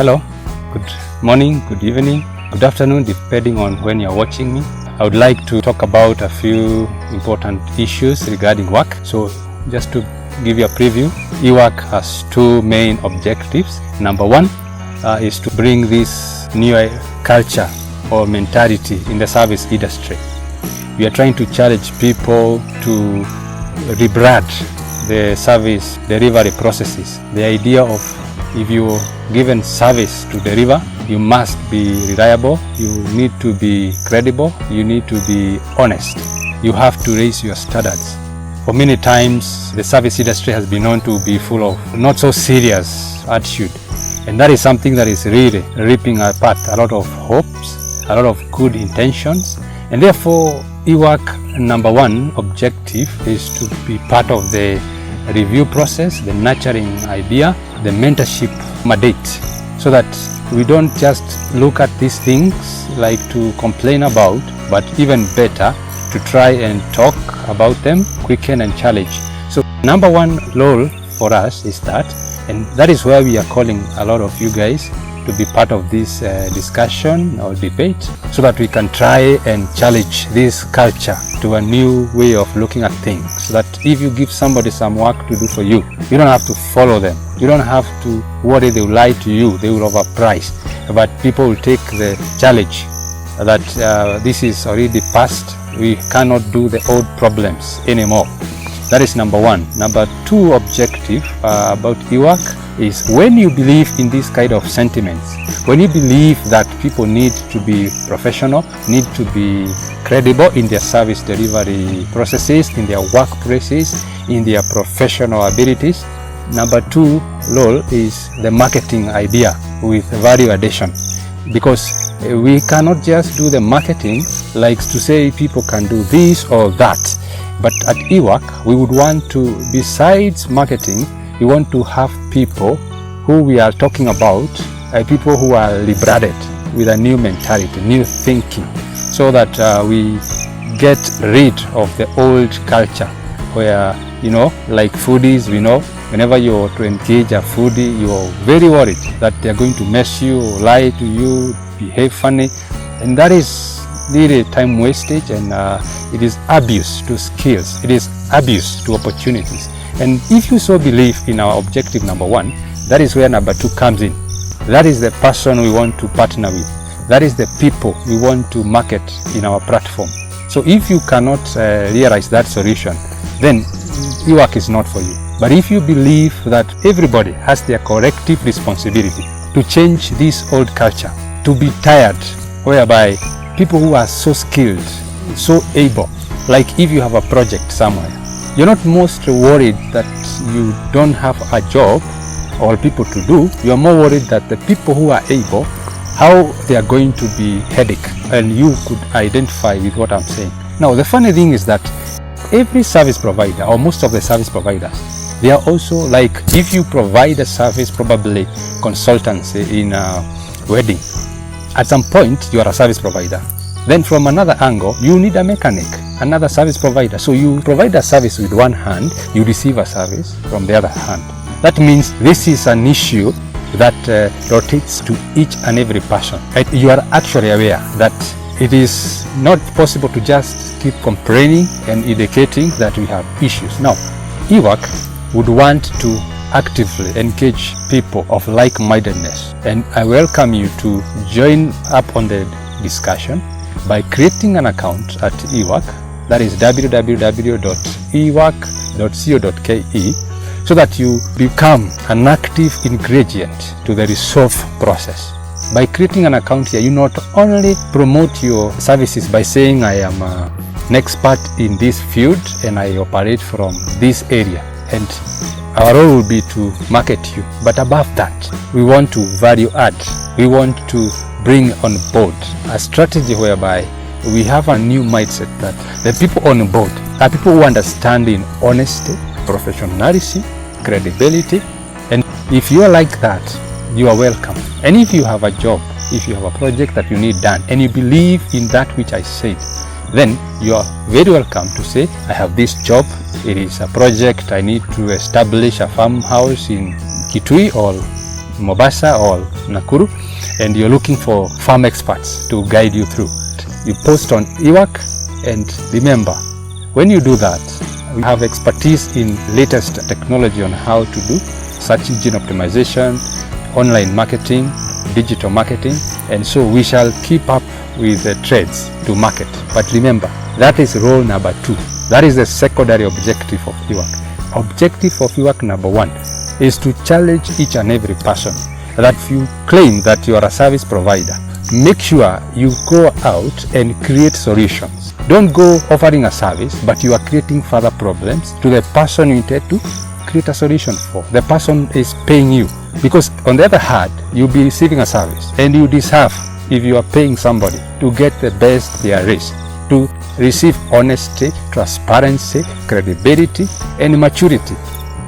Hello, good morning, good evening, good afternoon, depending on when you're watching me. I would like to talk about a few important issues regarding work. So just to give you a preview, eWak has two main objectives. Number one is to bring this new culture or mentality in the service industry. We are trying to challenge people to rebrand the service delivery processes. The idea of if you're given service to deliver, you must be reliable, you need to be credible, you need to be honest. You have to raise your standards. For many times, the service industry has been known to be full of not so serious attitude. And that is something that is really ripping apart a lot of hopes, a lot of good intentions. And therefore, eWak number one objective is to be part of the review process, the nurturing idea, the mentorship mandate, so that we don't just look at these things like to complain about, but even better to try and talk about them, quicken and challenge. So number one role for us is that, and that is where we are calling a lot of you guys to be part of this discussion or debate, so that we can try and challenge this culture to a new way of looking at things. So that if you give somebody some work to do for you, you don't have to follow them. You don't have to worry they will lie to you, they will overprice. But people will take the challenge that this is already past, we cannot do the old problems anymore. That is number one. Number two objective about eWak is when you believe in this kind of sentiments, when you believe that people need to be professional, need to be credible in their service delivery processes, in their workplaces, in their professional abilities. Number two role is the marketing idea with value addition, because we cannot just do the marketing like to say people can do this or that. But at eWak, we would want to, besides marketing, we want to have people who we are talking about, people who are liberated with a new mentality, new thinking, so that we get rid of the old culture where, like foodies, whenever you're to engage a foodie, you're very worried that they're going to mess you, lie to you, behave funny, and that is really time wastage, and it is abuse to skills, it is abuse to opportunities. And if you so believe in our objective number one, that is where number two comes in. That is the person we want to partner with. That is the people we want to market in our platform. So if you cannot realize that solution, then eWak is not for you. But if you believe that everybody has their collective responsibility to change this old culture, to be tired, whereby people who are so skilled, so able, like if you have a project somewhere, you're not most worried that you don't have a job or people to do. You're more worried that the people who are able, how they are going to be headache, and you could identify with what I'm saying. Now, the funny thing is that every service provider, or most of the service providers, they are also like, if you provide a service, probably consultancy in a wedding, at some point you are a service provider. Then from another angle, you need a mechanic, another service provider. So you provide a service with one hand, you receive a service from the other hand. That means this is an issue that rotates to each and every person. You are actually aware that it is not possible to just keep complaining and indicating that we have issues. Now, eWak would want to actively engage people of like-mindedness, and I welcome you to join up on the discussion by creating an account at eWak, that is www.ewak.co.ke, so that you become an active ingredient to the resolve process. By creating an account here, you not only promote your services by saying I am an expert in this field and I operate from this area, and our role will be to market you. But above that, we want to value add. We want to bring on board a strategy whereby we have a new mindset that the people on board are people who understand in honesty, professionalism, credibility. And if you are like that, you are welcome. And if you have a job, if you have a project that you need done, and you believe in that which I said, then you are very welcome to say, I have this job, it is a project, I need to establish a farmhouse in Kitui or Mombasa or Nakuru, and you're looking for farm experts to guide you through. You post on eWak, and remember, when you do that, we have expertise in latest technology on how to do search engine optimization, online marketing, digital marketing, and so we shall keep up with the trends to market. But remember, that is role number 2. That is the secondary objective of eWak. Objective of eWak number 1 is to challenge each and every person that if you claim that you are a service provider, make sure you go out and create solutions. Don't go offering a service, but you are creating further problems to the person you intend to create a solution for. The person is paying you, because on the other hand, you'll be receiving a service, and you deserve, if you are paying somebody, to get the best there is, to receive honesty, transparency, credibility, and maturity.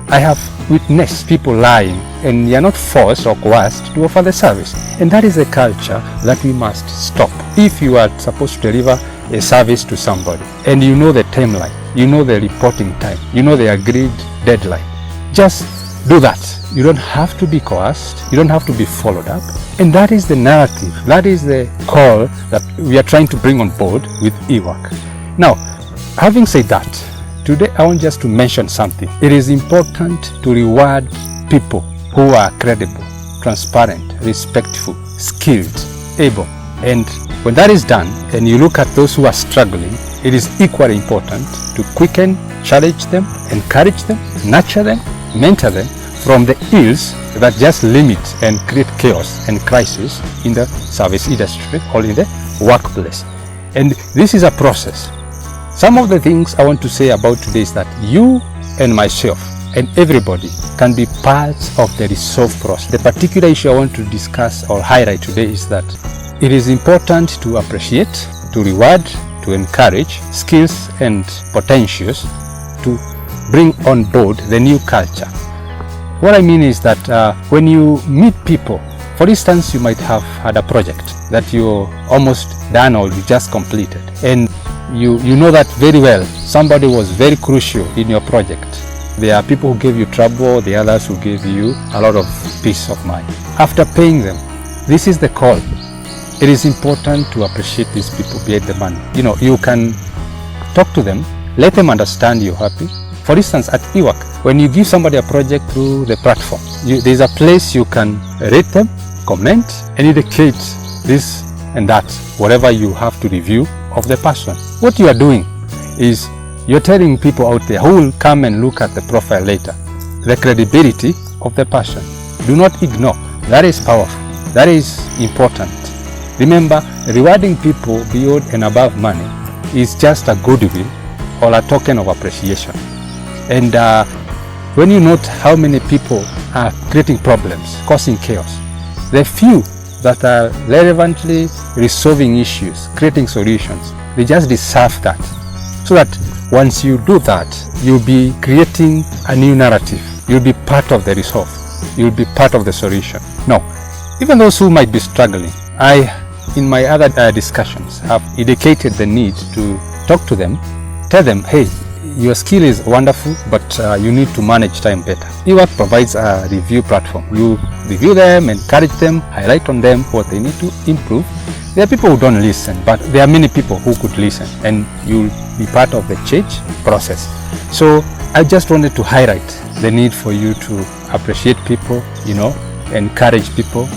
I have witnessed people lying, and you are not forced or coerced to offer the service. And that is a culture that we must stop. If you are supposed to deliver a service to somebody, and you know the timeline, you know the reporting time, you know the agreed deadline, just do that. You don't have to be coerced, you don't have to be followed up. And that is the narrative, that is the call that we are trying to bring on board with eWak. Now, having said that, today I want just to mention something. It is important to reward people who are credible, transparent, respectful, skilled, able. And when that is done, and you look at those who are struggling, it is equally important to quicken, challenge them, encourage them, nurture them, mentor them from the ills that just limit and create chaos and crisis in the service industry or in the workplace. And this is a process. Some of the things I want to say about today is that you and myself and everybody can be parts of the resolve process. The particular issue I want to discuss or highlight today is that it is important to appreciate, to reward, to encourage skills and potentials to bring on board the new culture. What I mean is that when you meet people, for instance, you might have had a project that you're almost done or you just completed, and you know that very well. Somebody was very crucial in your project. There are people who gave you trouble, the others who gave you a lot of peace of mind. After paying them, this is the call. It is important to appreciate these people behind the money. You know, you can talk to them, let them understand you're happy. For instance, at eWak, when you give somebody a project through the platform, there's a place you can rate them, comment, and indicate this and that, whatever you have to review of the person. What you are doing is you're telling people out there who will come and look at the profile later, the credibility of the person. Do not ignore. That is powerful. That is important. Remember, rewarding people beyond and above money is just a goodwill or a token of appreciation. And when you note how many people are creating problems, causing chaos, the few that are relevantly resolving issues, creating solutions, they just deserve that. So that once you do that, you'll be creating a new narrative. You'll be part of the resolve. You'll be part of the solution. Now, even those who might be struggling, in my other discussions, have indicated the need to talk to them, tell them, hey, your skill is wonderful, but you need to manage time better. eWak provides a review platform. You review them, encourage them, highlight on them what they need to improve. There are people who don't listen, but there are many people who could listen, and you'll be part of the change process. So I just wanted to highlight the need for you to appreciate people, you know, encourage people,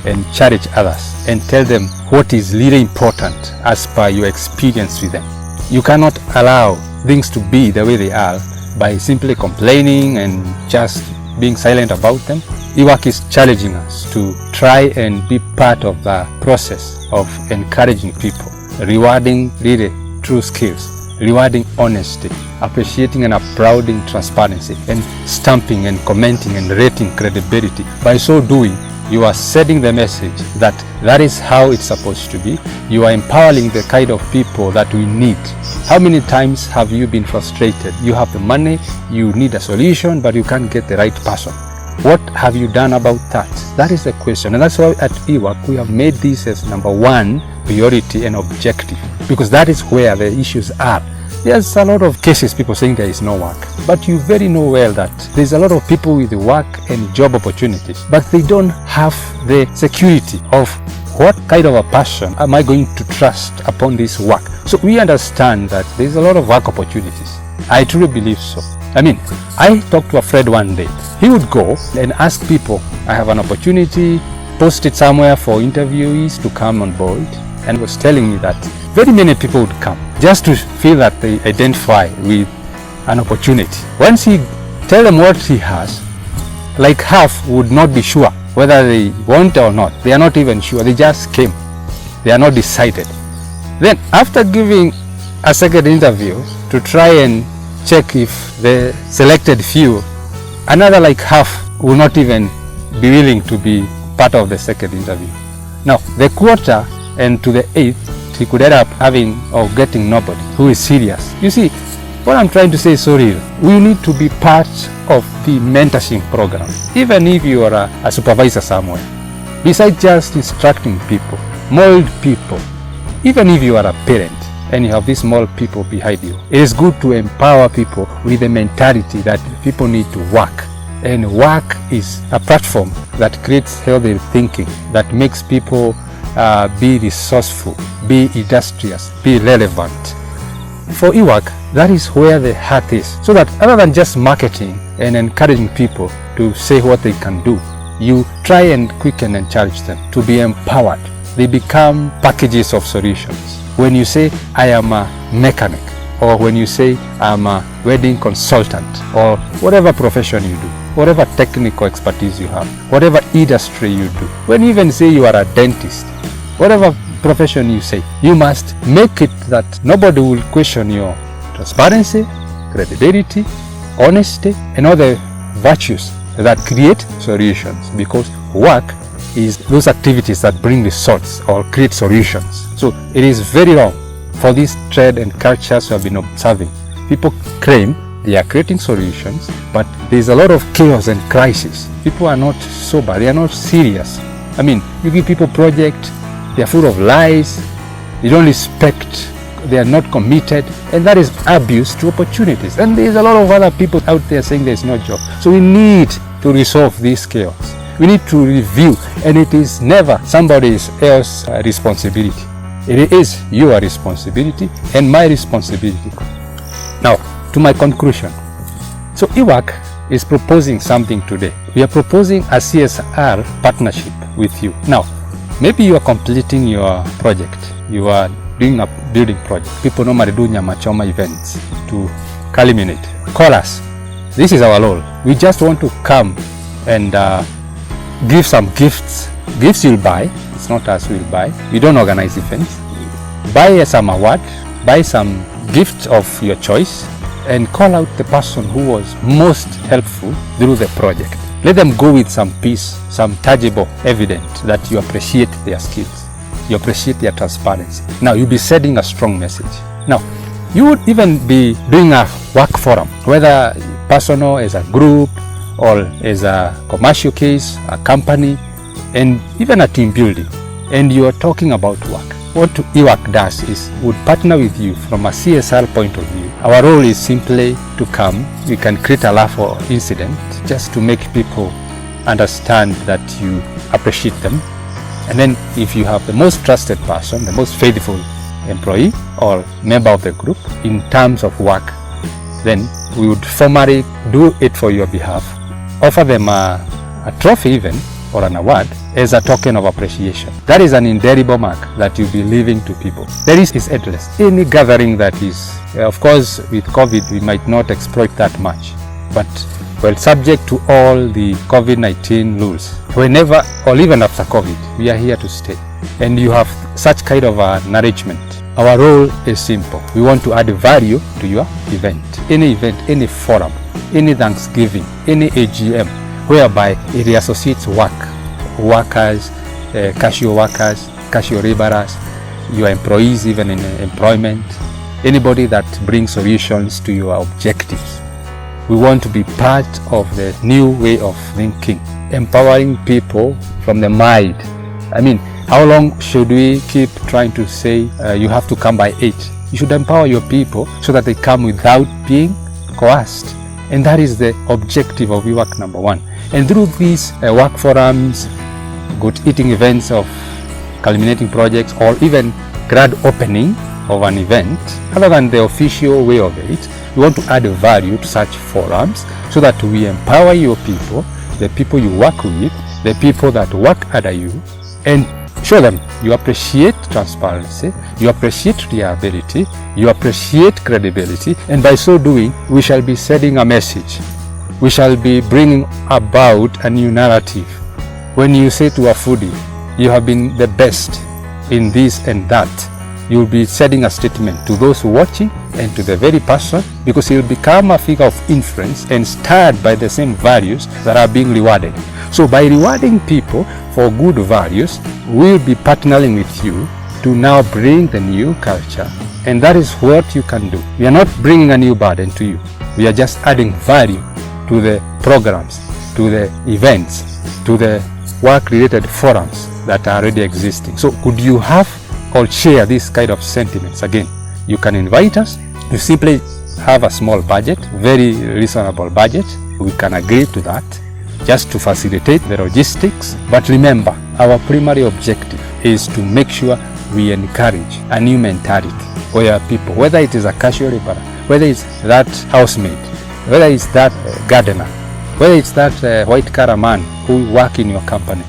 and challenge others, and tell them what is really important as per your experience with them. You cannot allow things to be the way they are by simply complaining and just being silent about them. eWak is challenging us to try and be part of the process of encouraging people, rewarding really true skills, rewarding honesty, appreciating and applauding transparency, and stamping and commenting and rating credibility. By so doing, you are sending the message that that is how it's supposed to be. You are empowering the kind of people that we need. How many times have you been frustrated? You have the money, you need a solution, but you can't get the right person. What have you done about that? That is the question. And that's why at eWak we have made this as number 1 priority and objective, because that is where the issues are. There's a lot of cases people saying there is no work, but you very know well that there's a lot of people with work and job opportunities, but they don't have the security of what kind of a person am I going to trust upon this work. So we understand that there's a lot of work opportunities. I truly believe so. I mean, I talked to a friend one day. He would go and ask people, I have an opportunity, post it somewhere for interviewees to come on board, and was telling me that very many people would come just to feel that they identify with an opportunity. Once he tell them what he has, like half would not be sure whether they want or not. They are not even sure. They just came. They are not decided. Then after giving a second interview to try and check if the selected few, another like half will not even be willing to be part of the second interview. Now the quarter and to the eighth, he could end up having or getting nobody who is serious. You see, what I'm trying to say is so real. We need to be part of the mentorship program. Even if you are a supervisor somewhere, besides just instructing people, mold people, even if you are a parent and you have these small people behind you, it is good to empower people with the mentality that people need to work. And work is a platform that creates healthy thinking, that makes people be resourceful, be industrious, be relevant. For eWak, that is where the heart is. So that other than just marketing and encouraging people to say what they can do, you try and quicken and challenge them to be empowered. They become packages of solutions. When you say, I am a mechanic, or when you say, I'm a wedding consultant, or whatever profession you do, whatever technical expertise you have, whatever industry you do, when you even say you are a dentist, whatever profession you say, you must make it that nobody will question your transparency, credibility, honesty, and other virtues that create solutions, because work is those activities that bring results or create solutions. So it is very wrong for these trend and cultures we have been observing. People claim they are creating solutions, but there is a lot of chaos and crisis. People are not sober, they are not serious. I mean, you give people projects, they are full of lies, they don't respect, they are not committed, and that is abuse to opportunities. And there is a lot of other people out there saying there is no job. So we need to resolve this chaos. We need to review, and it is never somebody else's responsibility. It is your responsibility and my responsibility. Now, to my conclusion. So eWak is proposing something today. We are proposing a CSR partnership with you. Now, maybe you are completing your project. You are doing a building project. People normally do nyamachoma events to culminate. Call us. This is our role. We just want to come and give some gifts. Gifts you'll buy. It's not us who will buy. We don't organize events. Buy some award. Buy some gift of your choice, and call out the person who was most helpful through the project. Let them go with some peace, some tangible evidence that you appreciate their skills, you appreciate their transparency. Now you'll be sending a strong message. Now you would even be doing a work forum, whether personal, as a group, or as a commercial case, a company, and even a team building, and you are talking about work. What eWak does is would partner with you from a CSR point of view. Our role is simply to come. We can create a laugh or incident just to make people understand that you appreciate them. And then if you have the most trusted person, the most faithful employee or member of the group in terms of work, then we would formally do it for your behalf. Offer them a trophy even, or an award, as a token of appreciation. That is an indelible mark that you'll be leaving to people. The list is endless. Any gathering that is, of course, with COVID, we might not exploit that much, but well, subject to all the COVID-19 rules, whenever or even after COVID, we are here to stay. And you have such kind of nourishment. Our role is simple. We want to add value to your event, any forum, any Thanksgiving, any AGM, whereby it associates workers, casual workers, casual laborers, your employees, even in employment, anybody that brings solutions to your objectives. We want to be part of the new way of thinking, empowering people from the mind. I mean, how long should we keep trying to say you have to come by 8? You should empower your people so that they come without being coerced. And that is the objective of eWak number 1. And through these work forums, good eating events of culminating projects, or even grand opening of an event, other than the official way of it, we want to add value to such forums so that we empower your people, the people you work with, the people that work under you, and show them you appreciate transparency, you appreciate reliability, you appreciate credibility, and by so doing, we shall be sending a message. We shall be bringing about a new narrative. When you say to a foodie, you have been the best in this and that, you'll be sending a statement to those watching and to the very person, because you'll become a figure of influence and stirred by the same values that are being rewarded. So by rewarding people for good values, we'll be partnering with you to now bring the new culture. And that is what you can do. We are not bringing a new burden to you. We are just adding value to the programs, to the events, to the work-related forums that are already existing. So could you have or share this kind of sentiments? Again, you can invite us. You simply have a small budget, very reasonable budget. We can agree to that just to facilitate the logistics. But remember, our primary objective is to make sure we encourage a new mentality where people, whether it is a casual laborer, whether it's that housemaid, whether it's that gardener, whether it's that white collar man who work in your company,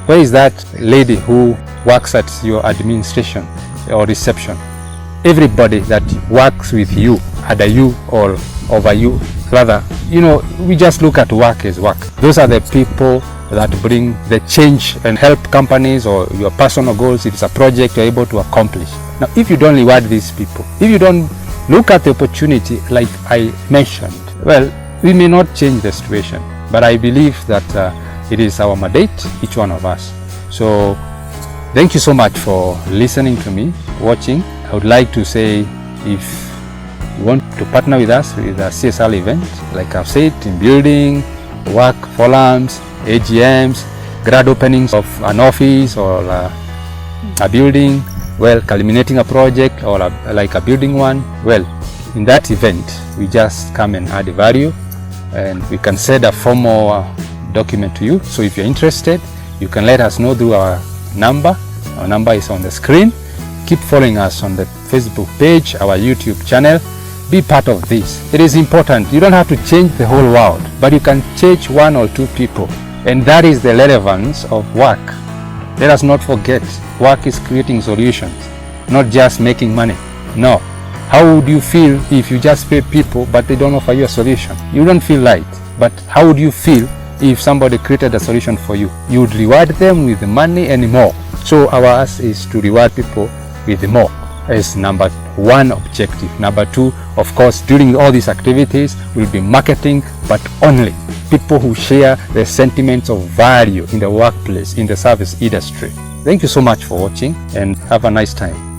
whether it's that lady who works at your administration or reception, everybody that works with you, under you or over you, rather, we just look at work as work. Those are the people that bring the change and help companies or your personal goals. It's a project you're able to accomplish. Now, if you don't reward these people, if you don't look at the opportunity like I mentioned, well, we may not change the situation, but I believe that it is our mandate, each one of us. So thank you so much for listening to me, watching. I would like to say, if you want to partner with us with a CSR event, like I've said, in building, work forums, AGMs, grand openings of an office or a building, well, culminating a project or like a building one, well, in that event, we just come and add value, and we can send a formal document to you. So if you're interested, you can let us know through our number. Our number is on the screen. Keep following us on the Facebook page, our YouTube channel. Be part of this. It is important. You don't have to change the whole world, but you can change one or two people. And that is the relevance of work. Let us not forget, work is creating solutions, not just making money. No. How would you feel if you just pay people but they don't offer you a solution? You don't feel right. But how would you feel if somebody created a solution for you? You would reward them with money and more. So our ask is to reward people with more as number one objective. Number two, of course, during all these activities, we'll be marketing, but only people who share the sentiments of value in the workplace, in the service industry. Thank you so much for watching, and have a nice time.